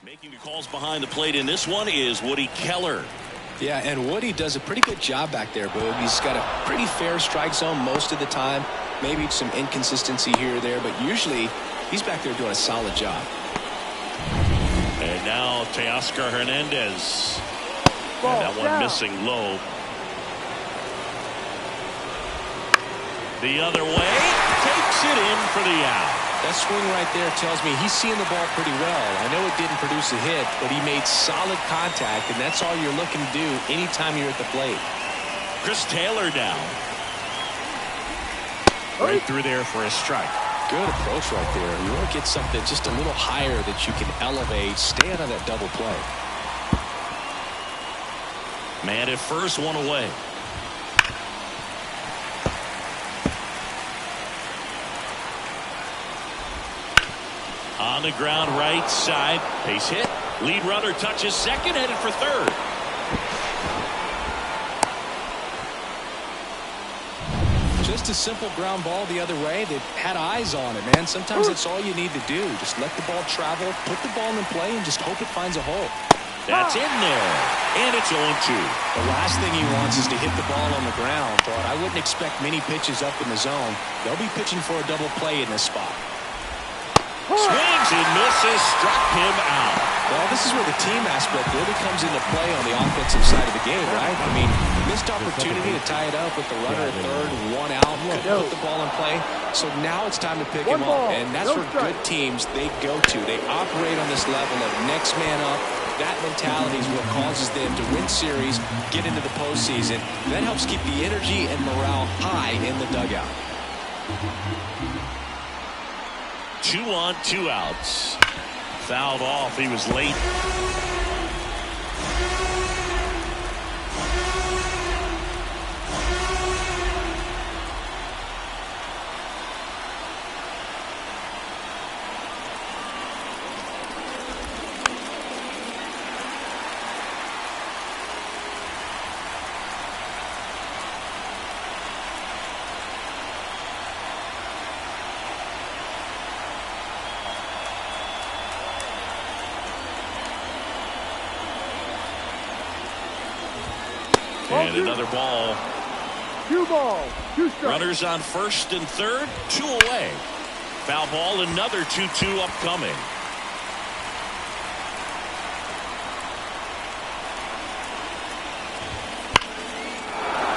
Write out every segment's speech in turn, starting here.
Making the calls behind the plate in this one is Woody Keller. Yeah, and Woody does a pretty good job back there, Boog. He's got a pretty fair strike zone most of the time. Maybe some inconsistency here or there, but usually he's back there doing a solid job. And now Teoscar Hernandez. And that one missing low. The other way. Takes it in for the out. That swing right there tells me he's seeing the ball pretty well. I know it didn't produce a hit, but he made solid contact, and that's all you're looking to do anytime you're at the plate. Chris Taylor down. Right through there for a strike. Good approach right there. You want to get something just a little higher that you can elevate. Stay out of that double play. Man at first, one away. On the ground, right side. Base hit. Lead runner touches second, headed for third. Just a simple ground ball the other way. They've had eyes on it, man. Sometimes that's all you need to do. Just let the ball travel, put the ball in play, and just hope it finds a hole. That's in there. And it's 0-2. The last thing he wants is to hit the ball on the ground, but I wouldn't expect many pitches up in the zone. They'll be pitching for a double play in this spot. Swings and misses, struck him out. Well, this is where the team aspect really comes into play on the offensive side of the game, right? I mean, missed opportunity to tie it up with the runner at third, one out, couldn't put the ball in play. So now it's time to pick him up, and that's where good teams they go to. They operate on this level of next man up. That mentality is what causes them to win series, get into the postseason. That helps keep the energy and morale high in the dugout. 2 on, 2 outs. Fouled off. He was late. And another ball. 2 balls, 2 strikes. Runners on first and third, 2 away. Foul ball, another 2-2 upcoming.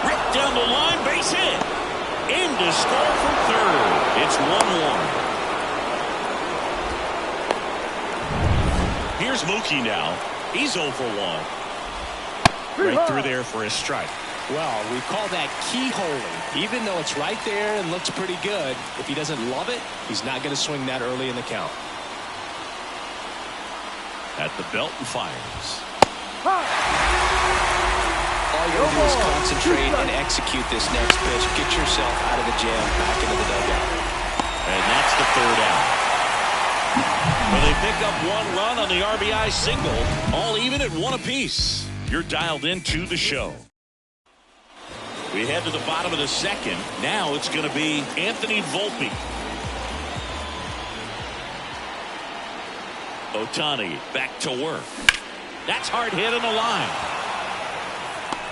Ripped down the line, base hit. In to score from third. It's 1-1. Here's Mookie now. He's 0 for 1. Right through there for a strike. Well, we call that keyholing. Even though it's right there and looks pretty good, if he doesn't love it, he's not going to swing that early in the count. At the belt and fires. All you got to do is concentrate and execute this next pitch. Get yourself out of the jam, back into the dugout. And that's the third out. Well, they pick up 1 run on the RBI single, all even at 1 apiece. You're dialed into the show. We head to the bottom of the second. Now it's going to be Anthony Volpe. Ohtani back to work. That's hard hit on the line.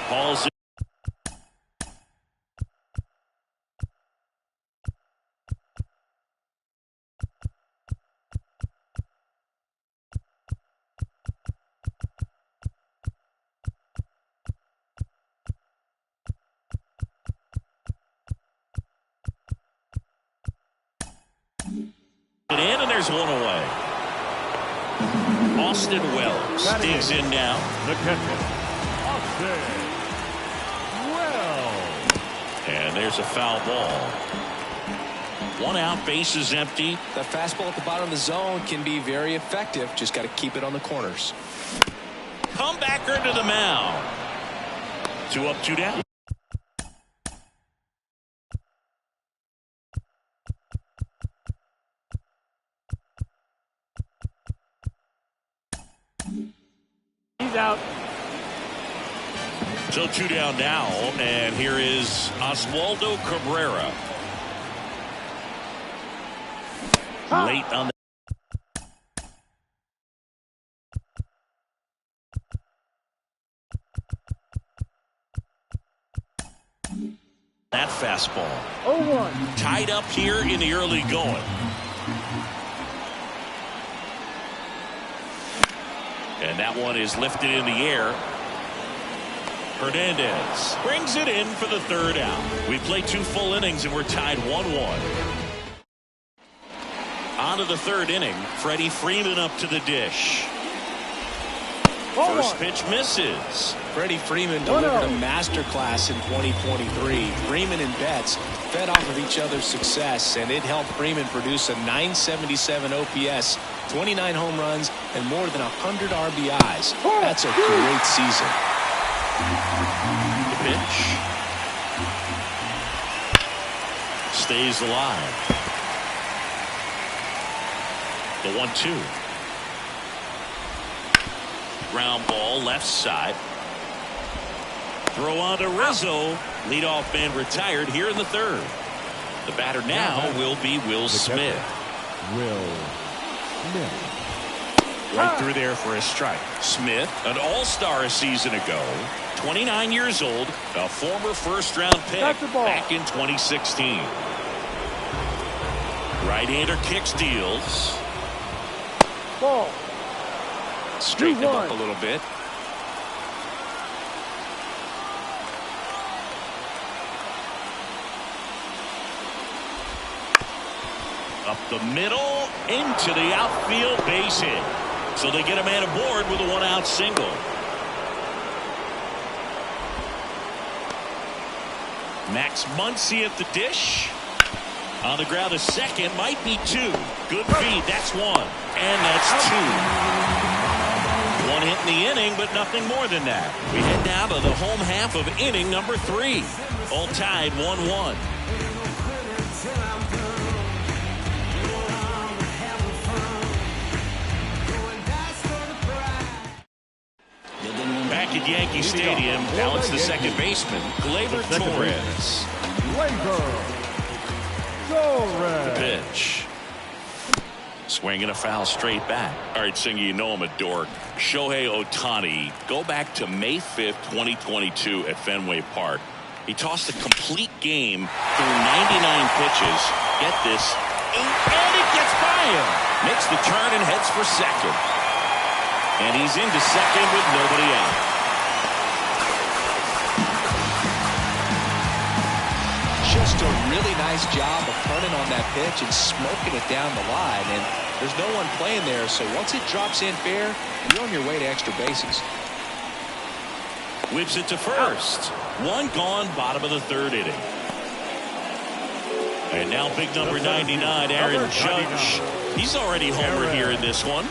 Paul's in. And there's 1 away. Austin Wells digs in now. The catcher, Austin Wells. And there's a foul ball. 1 out, base is empty. That fastball at the bottom of the zone can be very effective. Just got to keep it on the corners. Comebacker to the mound. 2 up, 2 down. He's out. So 2 down now, and here is Oswaldo Cabrera. Late on the that fastball. 0-1. Tied up here in the early going. And that one is lifted in the air. Hernandez brings it in for the third out. We played 2 full innings and we're tied 1-1. On to the third inning. Freddie Freeman up to the dish. First pitch misses. Freddie Freeman delivered a masterclass in 2023. Freeman and Betts fed off of each other's success, and it helped Freeman produce a .977 OPS, 29 home runs, and more than 100 RBIs. That's a great season. The pitch stays alive. The 1-2. Ground ball left side. Throw on to Rizzo. Leadoff man retired here in the third. The batter now will be Will Smith. Will Smith. Right through there for a strike. Smith, an all-star a season ago. 29 years old. A former first-round pick back in 2016. Right-hander kicks, deals. Ball. Straighten him up a little bit. Up the middle, into the outfield, base hit. So they get a man aboard with a 1-out single. Max Muncy at the dish. On the ground, a second, might be 2. Good feed, that's 1. And that's 2. 1 hit in the inning, but nothing more than that. We head now to the home half of inning number 3. All tied 1-1. Back at Yankee Stadium, now it's the second baseman, Gleyber Torres. The pitch. Swing and a foul straight back. All right, Singer, you know I'm a dork. Shohei Ohtani, go back to May 5th, 2022 at Fenway Park. He tossed a complete game through 99 pitches. Get this. And it gets by him. Makes the turn and heads for second. And he's into second with nobody out. Just a really nice job of turning on that pitch and smoking it down the line. And there's no one playing there, so once it drops in fair, you're on your way to extra bases. Whips it to first. 1 gone, bottom of the third inning. And now big number 99, Aaron Judge. He's already homered here in this one.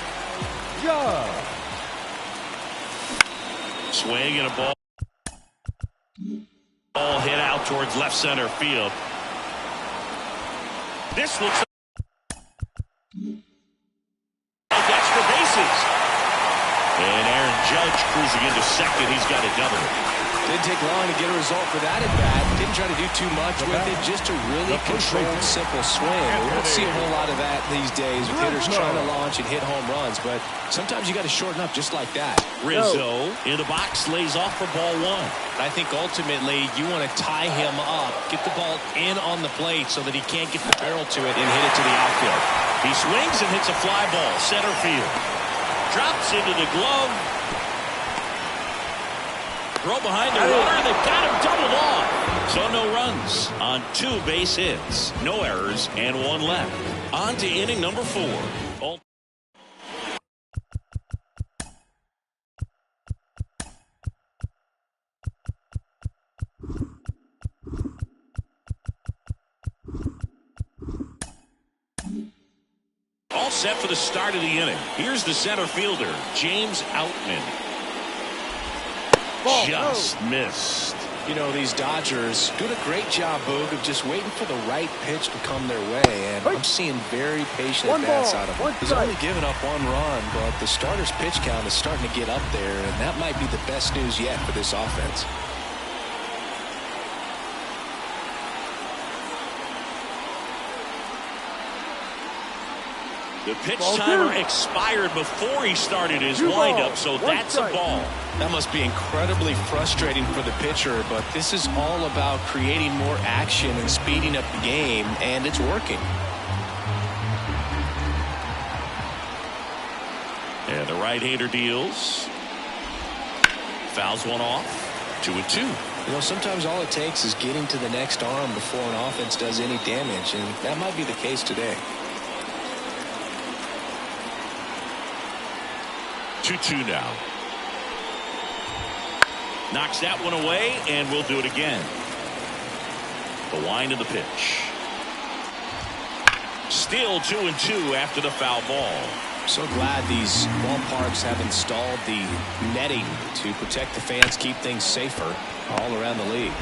Swing and a ball. Ball hit out towards left center field. This looks like extra bases. And Aaron Judge cruising into second. He's got a double. Didn't take long to get a result for that at bat. Didn't try to do too much with it. Just a really controlled, simple swing. We don't see a whole lot of that these days with hitters trying to launch and hit home runs. But sometimes you got to shorten up just like that. Rizzo in the box lays off for ball 1. I think ultimately you want to tie him up, get the ball in on the plate so that he can't get the barrel to it and hit it to the outfield. He swings and hits a fly ball, center field. Drops into the glove. Throw behind the runner. They've got him doubled off. So no runs on 2 base hits. No errors and 1 left. On to inning number 4. All set for the start of the inning. Here's the center fielder, James Outman. Just missed. You know, these Dodgers doing a great job, Boog, of just waiting for the right pitch to come their way. And I'm seeing very patient at-bats out of him. He's only given up 1 run, but the starter's pitch count is starting to get up there, and that might be the best news yet for this offense. The pitch timer expired before he started his windup, so that's a ball. That must be incredibly frustrating for the pitcher, but this is all about creating more action and speeding up the game, and it's working. And the right-hander deals. Fouls one off. 2-2. You know, sometimes all it takes is getting to the next arm before an offense does any damage, and that might be the case today. 2-2 now. Knocks that one away, and we'll do it again. The wind of the pitch. Still 2-2 after the foul ball. So glad these ballparks have installed the netting to protect the fans, keep things safer all around the league.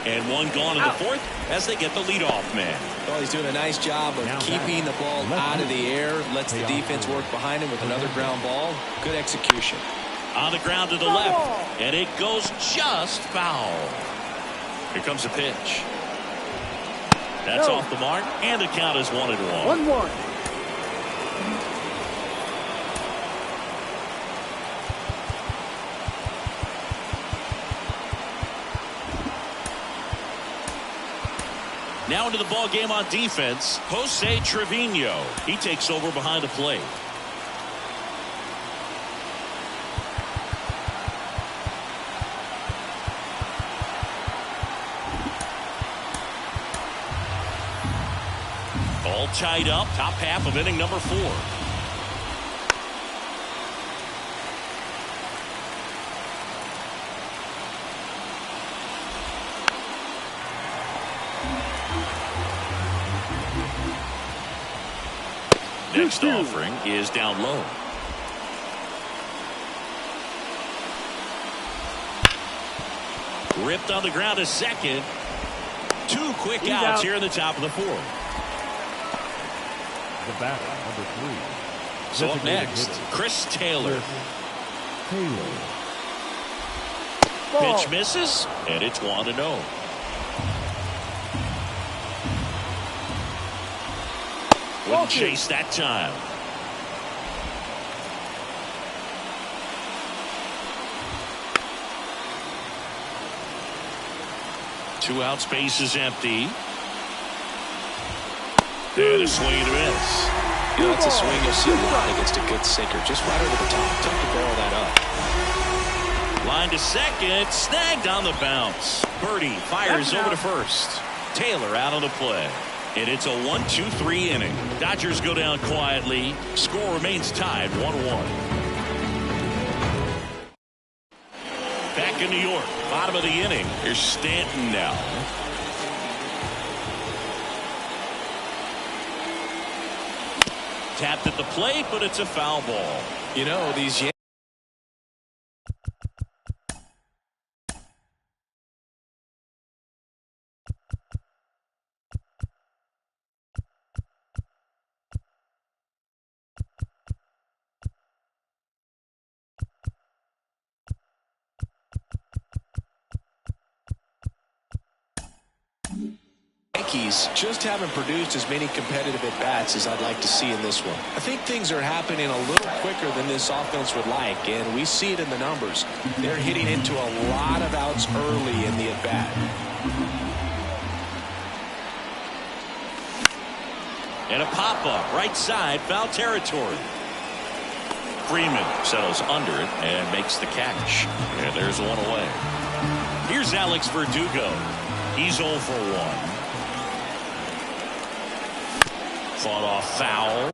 And one gone in the fourth as they get the leadoff man. Well, he's doing a nice job of keeping the ball out of the air, lets the defense work behind him with another ground ball. Good execution. On the ground to the left, and it goes just foul. Here comes the pitch. That's off the mark, and the count is 1-1. 1-1. Now into the ball game on defense, Jose Trevino. He takes over behind the plate. All tied up, top half of inning number 4. Next offering is down low. Ripped on the ground to second. 2 quick outs here in the top of the 4th. The batter, number 3. So up next, Chris Taylor. Pitch misses, and it's 1-0. Wouldn't chase that time. Two out, space is empty. And a swing and a miss. You know, it's a swing you'll see a lot against a good sinker. Just right over the top. Tough to barrel that up. Line to second. Snagged on the bounce. Birdie fires over to first. Taylor out on the play. And it's a 1-2-3 inning. Dodgers go down quietly. Score remains tied 1-1. Back in New York. Bottom of the inning. Here's Stanton now. Tapped at the plate, but it's a foul ball. You know, these Yankees just haven't produced as many competitive at-bats as I'd like to see in this one. I think things are happening a little quicker than this offense would like, and we see it in the numbers. They're hitting into a lot of outs early in the at-bat. And a pop-up right side, foul territory. Freeman settles under it and makes the catch. And there's one away. Here's Alex Verdugo. He's 0 for 1. Fought off foul.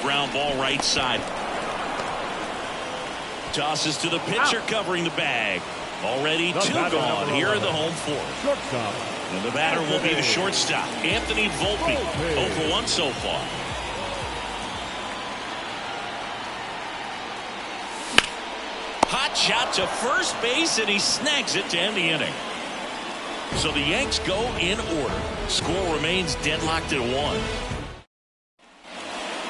Ground ball right side. Tosses to the pitcher covering the bag. Already 2 gone here in the home 4th. And the batter will be the shortstop, Anthony Volpe. 0 for 1 so far. Hot Watch out to first base, and he snags it to end the inning. So the Yanks go in order. Score remains deadlocked at 1.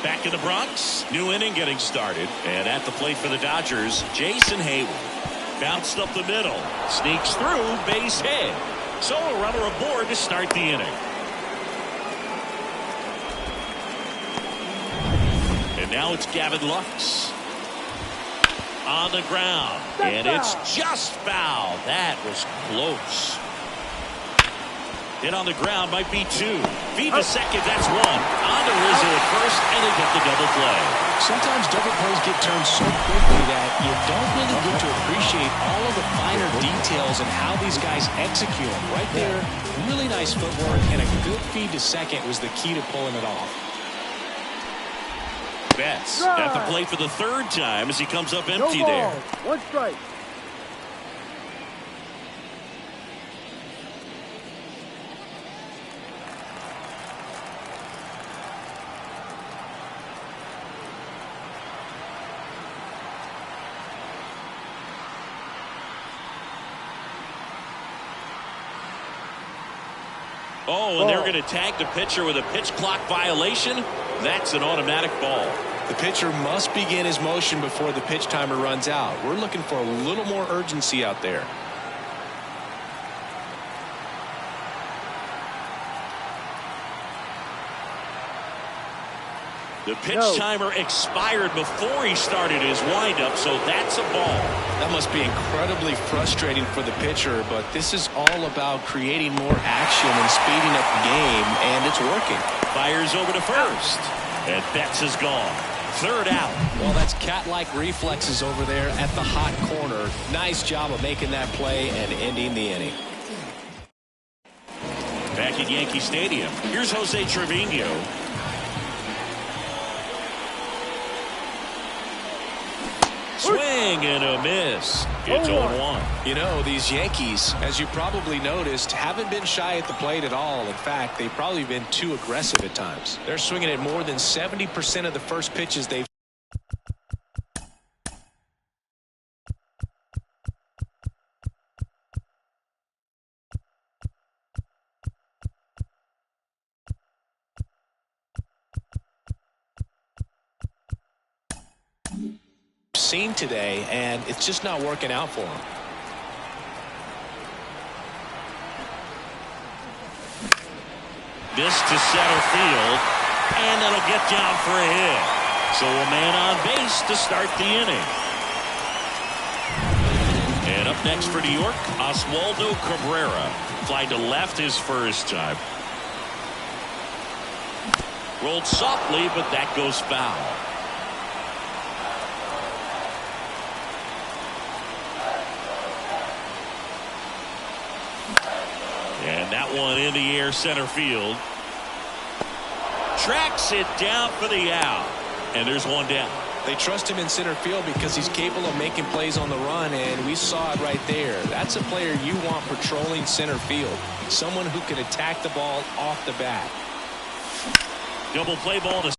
Back in the Bronx, new inning getting started. And at the plate for the Dodgers, Jason Heyward. Bounced up the middle. Sneaks through, base hit. So a runner aboard to start the inning. And now it's Gavin Lux. On the ground. And it's just foul. That was close. Hit on the ground, might be 2. Feed to second, that's 1. On to Rizzo at first, and they get the double play. Sometimes double plays get turned so quickly that you don't really get to appreciate all of the finer details and how these guys execute them. Right there, really nice footwork, and a good feed to second was the key to pulling it off. Betts at the plate for the 3rd time as he comes up empty there. 1 strike. Oh, and they're going to tag the pitcher with a pitch clock violation. That's an automatic ball. The pitcher must begin his motion before the pitch timer runs out. We're looking for a little more urgency out there. The pitch timer expired before he started his windup, so that's a ball. That must be incredibly frustrating for the pitcher, but this is all about creating more action and speeding up the game, and it's working. Fires over to first, and Betts is gone. 3rd out. Well, that's cat-like reflexes over there at the hot corner. Nice job of making that play and ending the inning. Back at Yankee Stadium, here's Jose Trevino. Swing and a miss. It's 0-1. You know, these Yankees, as you probably noticed, haven't been shy at the plate at all. In fact, they've probably been too aggressive at times. They're swinging at more than 70% of the first pitches they've seen today, and it's just not working out for him. This to center field, and that'll get down for a hit. So a man on base to start the inning. And up next for New York, Oswaldo Cabrera. Fly to left his first time. Rolled softly, but that goes foul. And that one in the air center field. Tracks it down for the out. And there's one down. They trust him in center field because he's capable of making plays on the run, and we saw it right there. That's a player you want patrolling center field. Someone who can attack the ball off the bat. Double play ball to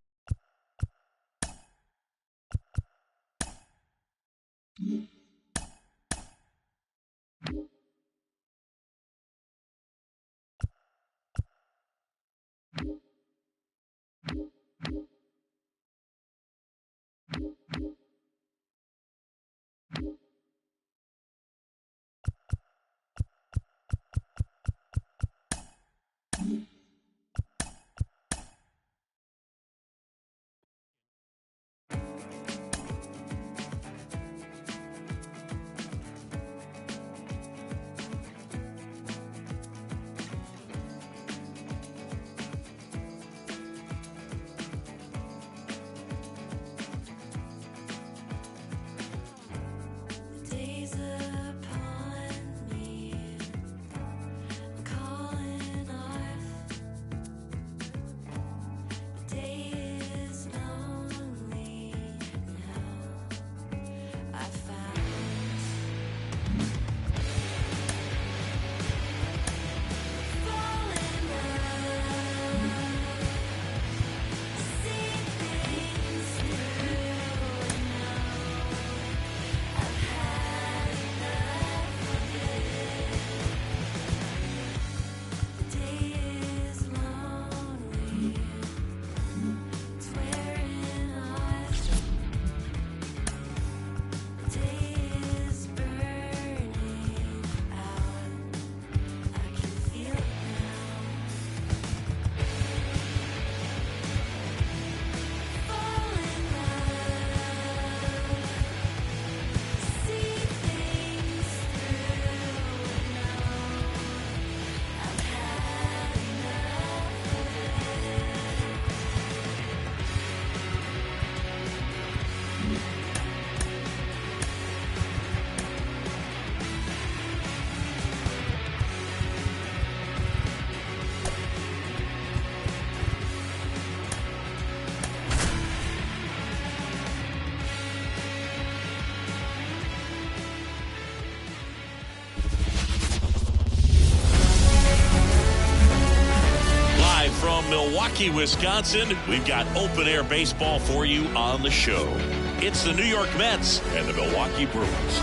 Milwaukee, Wisconsin, we've got open-air baseball for you on the show. It's the New York Mets and the Milwaukee Brewers.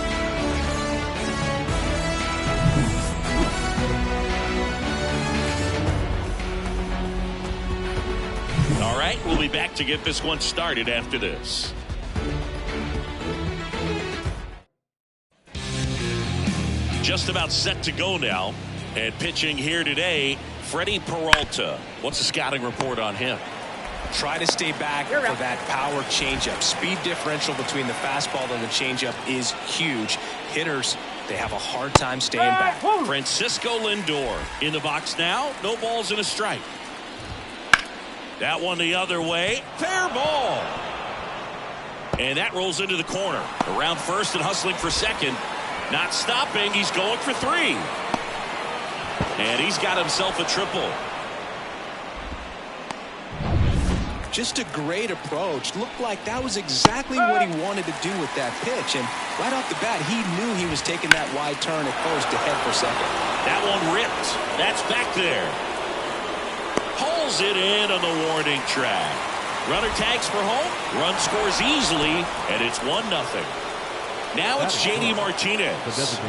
All right, we'll be back to get this one started after this. Just about set to go now. And pitching here today, Freddie Peralta. What's the scouting report on him? Try to stay back for that power changeup. Speed differential between the fastball and the changeup is huge. Hitters, they have a hard time staying back. Francisco Lindor in the box now. No balls and a strike. That one the other way. Fair ball. And that rolls into the corner. Around first and hustling for second. Not stopping. He's going for three. And he's got himself a triple. Just a great approach. Looked like that was exactly what he wanted to do with that pitch. And right off the bat, he knew he was taking that wide turn at first to head for second. That one ripped. That's back there. Hauls it in on the warning track. Runner tags for home. Run scores easily, and it's 1-0. Now it's J.D. Martinez.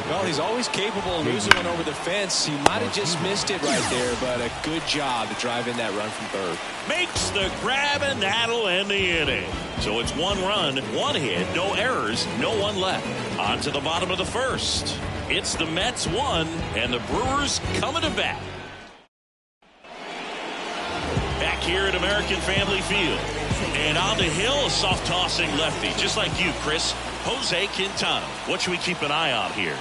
Well, he's always capable of losing one over the fence. He might have just missed it right there, but a good job to drive in that run from third. Makes the grab, and that'll end the inning. So it's 1 run, 1 hit, no errors, no one left. On to the bottom of the first. It's the Mets 1, and the Brewers coming to bat. Back here at American Family Field. And on the hill, a soft tossing lefty, just like you, Chris. Jose Quintana. What should we keep an eye on here?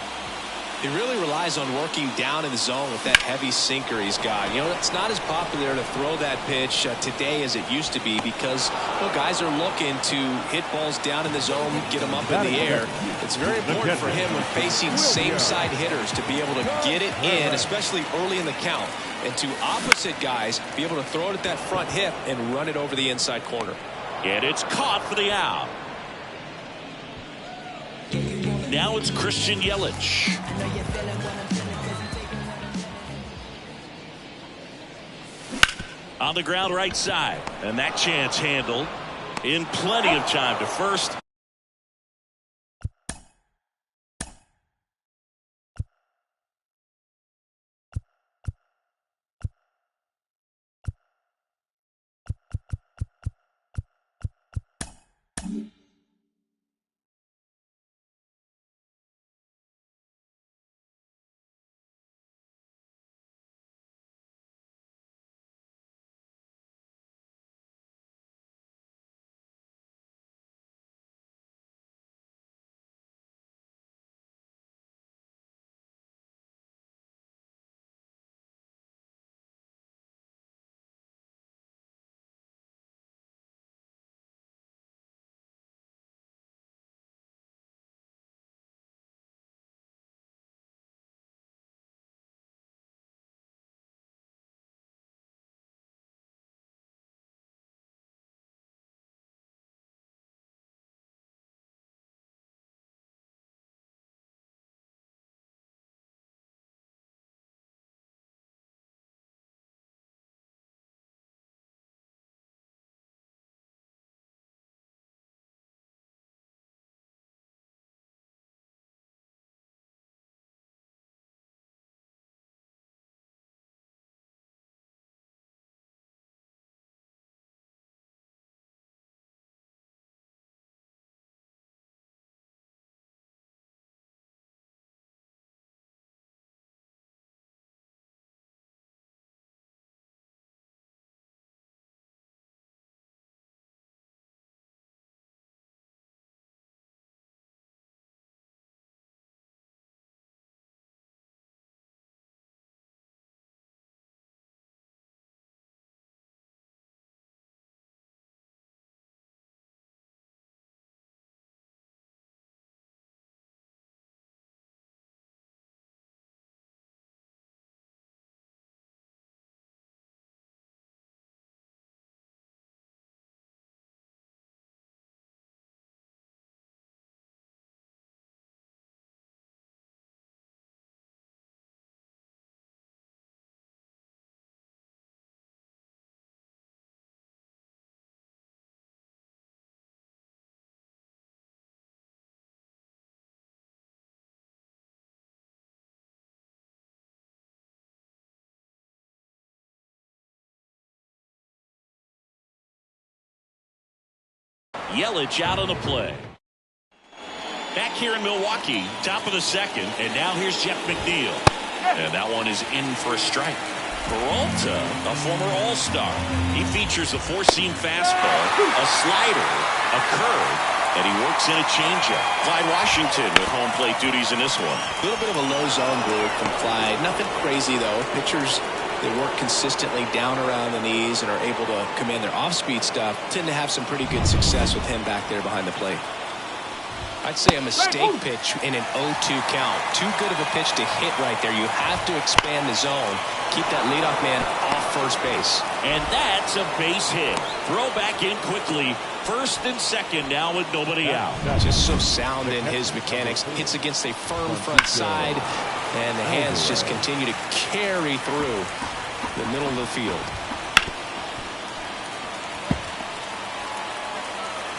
He really relies on working down in the zone with that heavy sinker he's got. You know, it's not as popular to throw that pitch today as it used to be because guys are looking to hit balls down in the zone, get them up in the air. It's very important for him when facing same-side hitters to be able to get it in, especially early in the count, and to opposite guys be able to throw it at that front hip and run it over the inside corner. And it's caught for the out. Now it's Christian Yelich. On the ground right side. And that chance handled in plenty of time to first. Yelich out on the play. Back here in Milwaukee, top of the second, and now here's Jeff McNeil. And that one is in for a strike. Peralta, a former All-Star. He features a four-seam fastball, a slider, a curve, and he works in a changeup. Clyde Washington with home plate duties in this one. A little bit of a low zone blue from Clyde. Nothing crazy, though. Pitchers, they work consistently down around the knees and are able to command their off-speed stuff. Tend to have some pretty good success with him back there behind the plate. I'd say a mistake pitch in an 0-2 count. Too good of a pitch to hit right there. You have to expand the zone. Keep that leadoff man off first base. And that's a base hit. Throw back in quickly. First and second now with nobody out. Just so sound in his mechanics. Hits against a firm front side. And the hands just continue to carry through the middle of the field.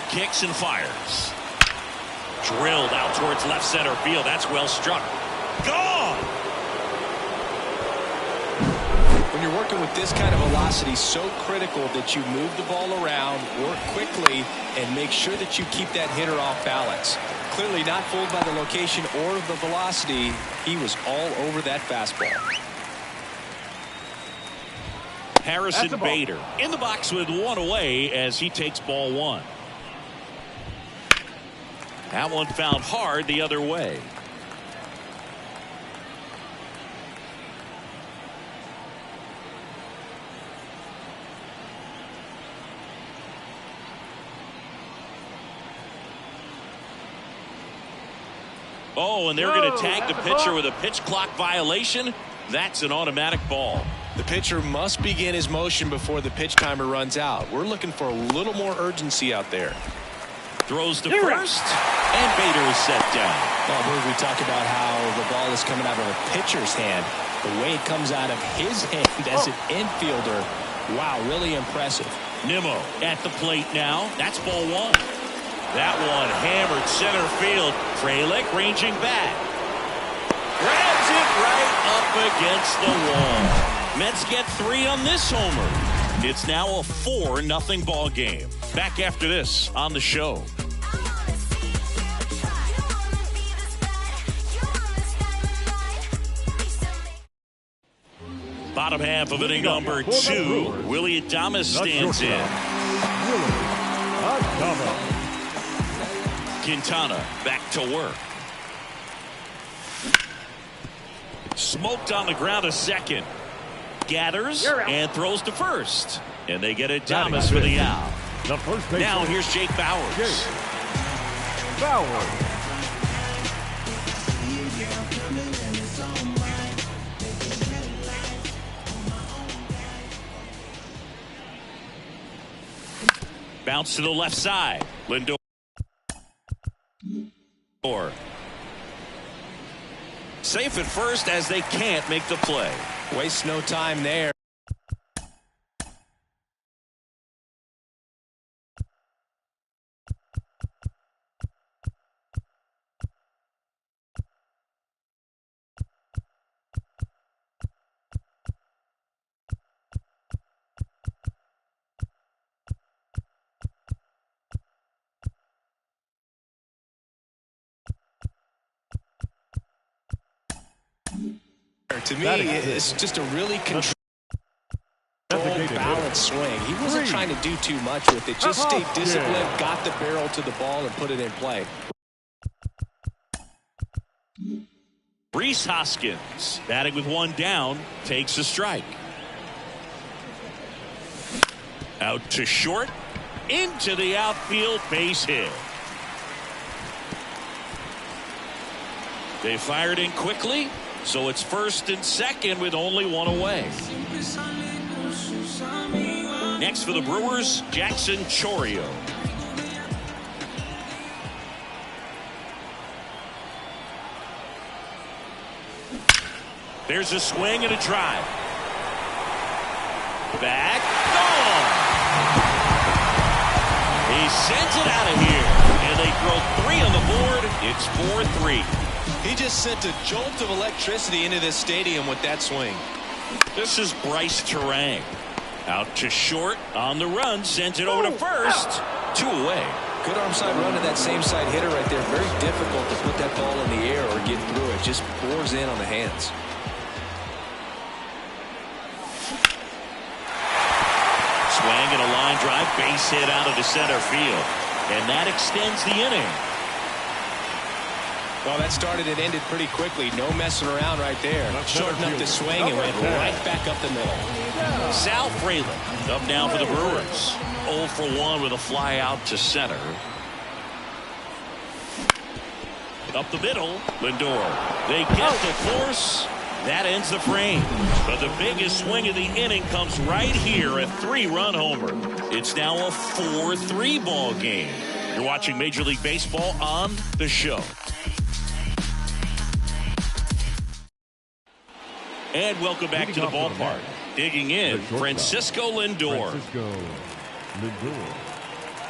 Kicks and fires. Drilled out towards left center field. That's well struck. Gone! When you're working with this kind of velocity, so critical that you move the ball around, work quickly, and make sure that you keep that hitter off balance. Clearly not fooled by the location or the velocity. He was all over that fastball. Harrison Bader in the box with one away as he takes ball one. That one found hard the other way. Oh, and they're going to tag the pitcher with a pitch clock violation. That's an automatic ball. The pitcher must begin his motion before the pitch timer runs out. We're looking for a little more urgency out there. Throws to first, and Bader is set down. Well, we talk about how the ball is coming out of a pitcher's hand. The way it comes out of his hand as an infielder, wow, really impressive. Nimmo at the plate now. That's ball one. That one hammered center field. Frelick ranging back. Grabs it right up against the wall. Mets get 3 on this homer. It's now a 4-0 ball game. Back after this on the show. Bottom half of inning number 2. Willy Adames stands in. Quintana back to work. Smoked on the ground a second. Gathers and throws to first. And they get Adames for the out. Now here's Jake Bauers. Bounce to the left side. Lindor. Safe at first as they can't make the play. Waste no time there. To me, it's just a really controlled, balanced swing. He wasn't trying to do too much with it. Just stayed disciplined, got the barrel to the ball, and put it in play. Rhys Hoskins, batting with one down, takes a strike. Out to short, into the outfield, base hit. They fired in quickly. So it's first and second with only one away. Next for the Brewers, Jackson Chourio. There's a swing and a drive. Back, gone. He sends it out of here. And they throw 3 on the board. It's 4-3. He just sent a jolt of electricity into this stadium with that swing. This is Bryce Terang. Out to short on the run. Sent it over to first. 2 away. Good arm side run to that same side hitter right there. Very difficult to put that ball in the air or get through it. Just bores in on the hands. Swing and a line drive, base hit out of the center field. And that extends the inning. Well, that started and ended pretty quickly. No messing around right there. Shortened up the swing and went right back up the middle. Sal Frelick up now for the Brewers. 0 for 1 with a fly out to center. Up the middle, Lindor. They get the force. That ends the frame. But the biggest swing of the inning comes right here, a 3-run homer. It's now a 4-3 ball game. You're watching Major League Baseball on the show. And welcome back to the ballpark. Digging in, Francisco Lindor.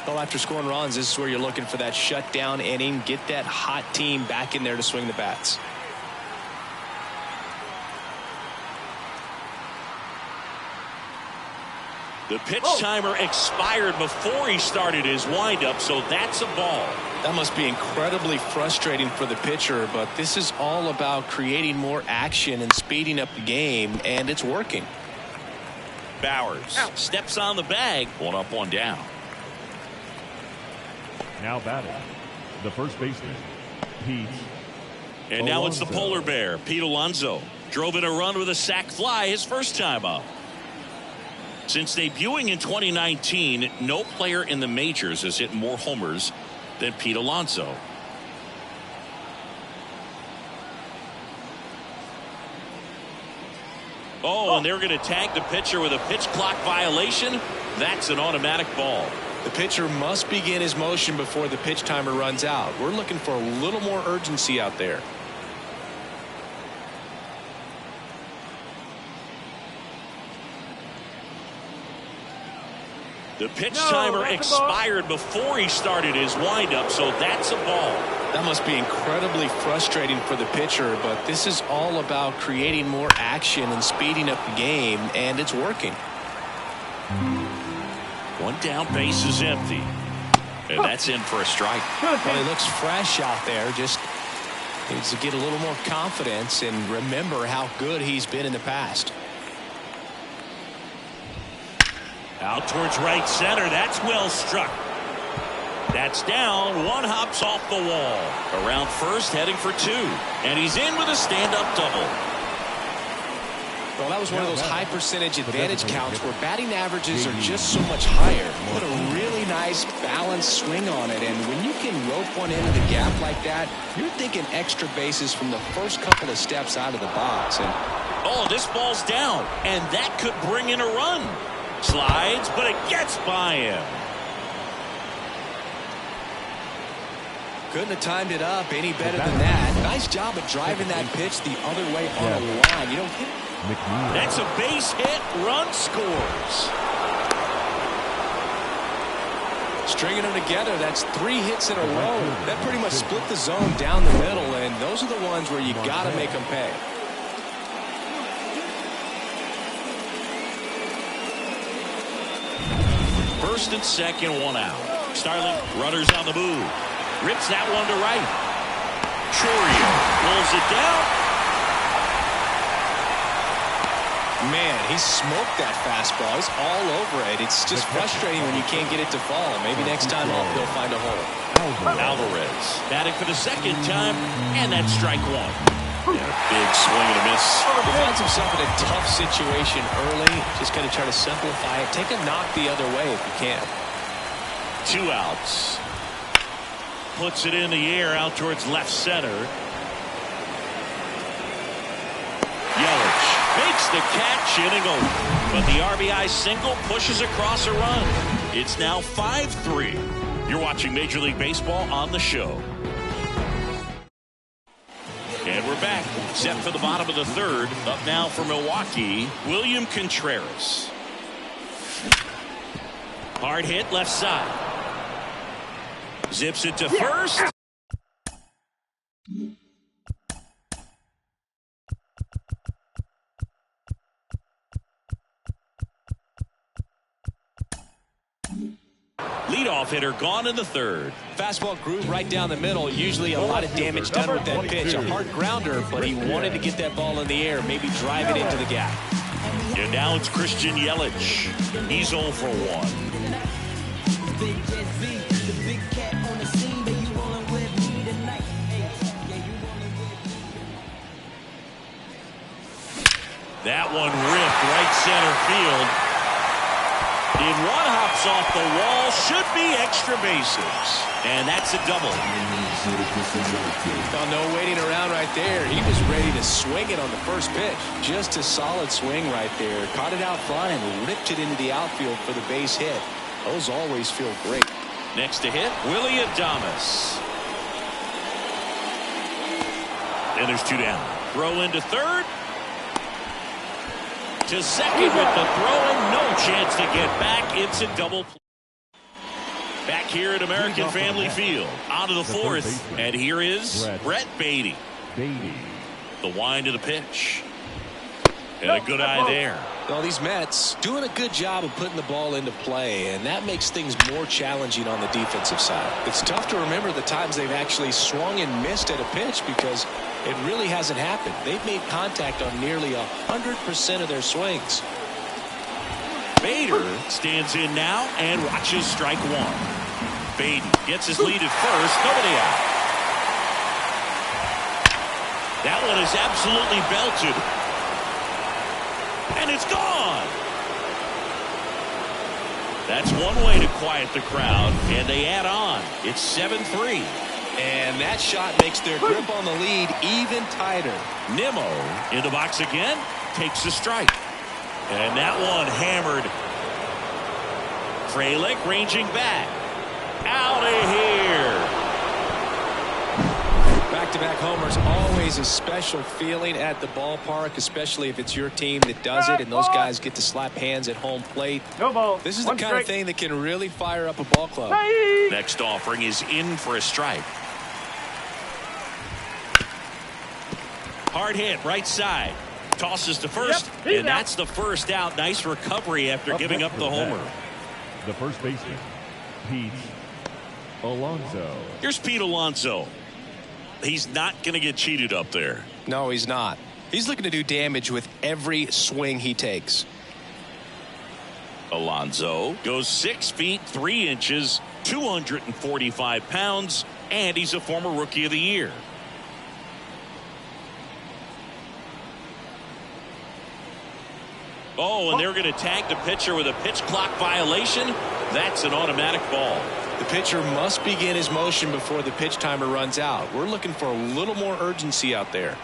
Well, after scoring runs, this is where you're looking for that shutdown inning. Get that hot team back in there to swing the bats. The pitch timer expired before he started his windup, so that's a ball. That must be incredibly frustrating for the pitcher, but this is all about creating more action and speeding up the game, and it's working. Bowers steps on the bag. 1 up, 1 down. Now batting, the first baseman, Pete. And now it's the polar bear, Pete Alonso. Drove in a run with a sac fly his first time up. Since debuting in 2019, no player in the majors has hit more homers than Pete Alonso. Oh, and they're going to tag the pitcher with a pitch clock violation. That's an automatic ball. The pitcher must begin his motion before the pitch timer runs out. We're looking for a little more urgency out there. The pitch timer expired before he started his windup, so that's a ball. That must be incredibly frustrating for the pitcher, but this is all about creating more action and speeding up the game, and it's working. 1 down, base is empty. And that's in for a strike. Well, he looks fresh out there. Just needs to get a little more confidence and remember how good he's been in the past. Out towards right center. That's well struck. That's down. 1 hops off the wall. Around first, heading for 2. And he's in with a stand-up double. Well, that was one of those high percentage advantage counts where batting averages are just so much higher. Put a really nice balanced swing on it, and when you can rope one into the gap like that, you're thinking extra bases from the first couple of steps out of the box. And oh, this ball's down, and that could bring in a run. Slides, but it gets by him. Couldn't have timed it up any better than that. Nice job of driving that pitch the other way on a line. You don't hit. That's a base hit. Run scores. Stringing them together, that's 3 hits in a row. That pretty much split the zone down the middle, and those are the ones where you got to make them pay. First and second, 1 out. Starling, runners on the move. Rips that one to right. Chourio pulls it down. Man, he smoked that fastball. He's all over it. It's just frustrating when you can't get it to fall. Maybe next time off he'll find a hole. Alvarez batting for the second time, and that's strike 1. Yeah, big swing and a miss. He finds himself in a tough situation early. Just got to try to simplify it. Take a knock the other way if you can. 2 outs. Puts it in the air out towards left center. Yelich makes the catch, inning over. But the RBI single pushes across a run. It's now 5-3. You're watching Major League Baseball on the show. And we're back, set for the bottom of the third. Up now for Milwaukee, William Contreras. Hard hit left side. Zips it to first. Leadoff hitter gone in the third. Fastball groove right down the middle. Usually a lot of damage done with that pitch. A hard grounder, but he wanted to get that ball in the air, maybe drive it into the gap. And now it's Christian Yelich. He's 0 for 1. That one ripped right center field. In one hops off the wall, should be extra bases. And that's a double. Oh, no waiting around right there. He was ready to swing it on the first pitch. Just a solid swing right there. Caught it out front and ripped it into the outfield for the base hit. Those always feel great. Next to hit, Willy Adames. And there's 2 down. Throw into third. To second with the throw and no chance to get back. It's a double play. Back here at American Family Field. On to the fourth. And here is Brett Baty. The wind of the pitch. And a good eye there. Well, these Mets doing a good job of putting the ball into play, and that makes things more challenging on the defensive side. It's tough to remember the times they've actually swung and missed at a pitch because it really hasn't happened. They've made contact on nearly 100% of their swings. Bader stands in now and watches strike one. Bader gets his lead at first. Nobody out. That one is absolutely belted. And it's gone. That's one way to quiet the crowd. And they add on. It's 7-3. And that shot makes their grip on the lead even tighter. Nimmo in the box again. Takes a strike. And that one hammered. Frelick ranging back. Out of here. Back-to-back homers, always a special feeling at the ballpark, especially if it's your team that does it and those guys get to slap hands at home plate. This is the kind of thing that can really fire up a ball club. Next offering is in for a strike. Hard hit, right side. Tosses to first, and that's the first out. Nice recovery after giving up the homer. The first baseman, Pete Alonso. Here's Pete Alonso. He's not going to get cheated up there. No, he's not. He's looking to do damage with every swing he takes. Alonso goes 6 feet 3 inches, 245 pounds, and he's a former Rookie of the Year. Oh, and they're going to tag the pitcher with a pitch clock violation. That's an automatic ball. The pitcher must begin his motion before the pitch timer runs out. We're looking for a little more urgency out there.